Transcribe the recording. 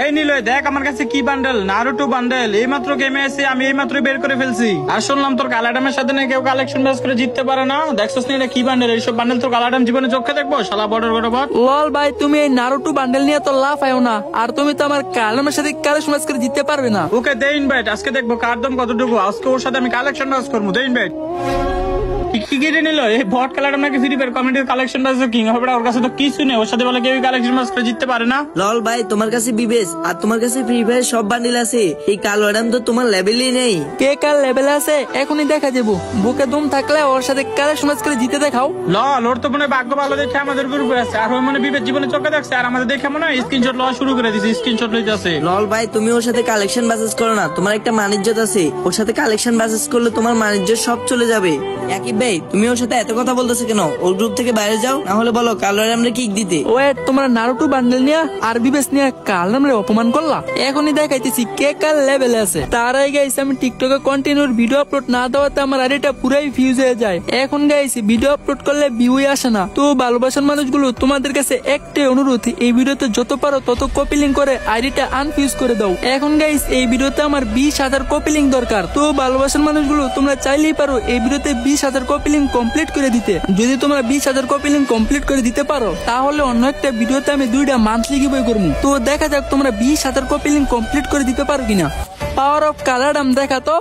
এই নিলয় দেখ আমার কাছে কি বান্ডেল, নারুটো বান্ডেল। এইমাত্র গেমে এসে আমি এইমাত্র বের করে ফেলছি। আর শুনলাম তোর কালাডামের সাথে নাকি কেউ কালেকশন ম্যাচ করে জিততে পারে না। দেখছস না এটা কি বান্ডেল? এইসব বান্ডেল তোর কালাডাম জীবনে চোখে দেখবো শালা বর্ডার বরাবর। লল ভাই তুমি এই নারুটো বান্ডেল নিয়ে তো লাভ আয়ো না, আর তুমি তো আমার কালাডামের সাথে কালেকশন ম্যাচ করে জিততে পারবে না। ওকে দে ইনভাইট, আজকে দেখবো কার দাম কতটুকু। আজকে ওর সাথে আমি কালেকশন ম্যাচ করবো, দে ইনভাইট। কি কেটে নিল এই বট কালাডাম নাকি ফ্রি ফায়ার কমিটির কালেকশন ম্যাচ কিং হবে। ওর কাছে তো কিছু নেই, ওর সাথে বলে কেউ কালেকশন ম্যাচ করে জিততে পারে না। লল ভাই তোমার কাছে বিবেস আর তোমার কাছে ফ্রি ফায়ার সব বান্ডিল আছে, এই কালো অ্যাডাম তো তোমার লেভেলই নেই। কে কার লেভেলে আছে এখনই দেখা যাবো। বুকে দম থাকলে ওর সাথে কালেকশন ম্যাচ করে জিতে দেখাও। লল ওর তো মনে হয় ভাগ্য ভালো দেখে আমাদের গ্রুপে আছে, আর ওই মনে বিবেক জীবনে চোখে দেখছে, আর আমাদের দেখে মনে হয় স্ক্রিনশট লওয়া শুরু করে দিয়েছে, স্ক্রিনশট লইতে আছে। লল ভাই তুমি ওর সাথে কালেকশন বাসেস করো না, তোমার একটা মানিজ্জত আছে, ওর সাথে কালেকশন বাসেস করলে তোমার মানিজ্য সব চলে যাবে। একই ভাই তুমি ওর সাথে এত কথা বলতেছো কেন? ওর গ্রুপ থেকে বাইরে যাও, না হলে বলো কালো অ্যাডামরে কিক দিতে। ওয়েট তোমরা নারুটো বান্ডেল নিয়ে আর বিবেস নিয়ে কালাডামরে অপমান করলা। এখনই দেখাইতেছি কে কার লেভেলে আছে। তার আগে গাইস আমি টিকটকে কন্টিনিউর ভিডিও আপলোড না দেওয়াতে আমার আইডিটা পুরাই ফিউজ হয়ে যায়। এখন গাইস ভিডিও আপলোড করলে ভিউই আসে না। তো ভালোবাসার মানুষগুলো তোমাদের কাছে একটাই অনুরোধ, এই ভিডিওতে যত পারো তত কপি লিংক করে আইডিটা আনফিউজ করে দাও। এখন গাইস এই ভিডিওতে আমার 20,000 কপি লিংক দরকার। তো ভালোবাসার মানুষগুলো তোমরা চাইলেই পারো এই ভিডিওতে 20,000 কপি লিংক কমপ্লিট করে দিতে। যদি তোমরা 20,000 কপি লিংক কমপ্লিট করে দিতে পারো তাহলে অন্য একটা ভিডিওতে আমি 2টা মান্থলি গিভওয়ে করব। তো দেখা যাক তোমরা 20,000 কপি লিংক কমপ্লিট করে দিতে পারো কিনা। পাওয়ার অফ কালাডাম দেখা তো।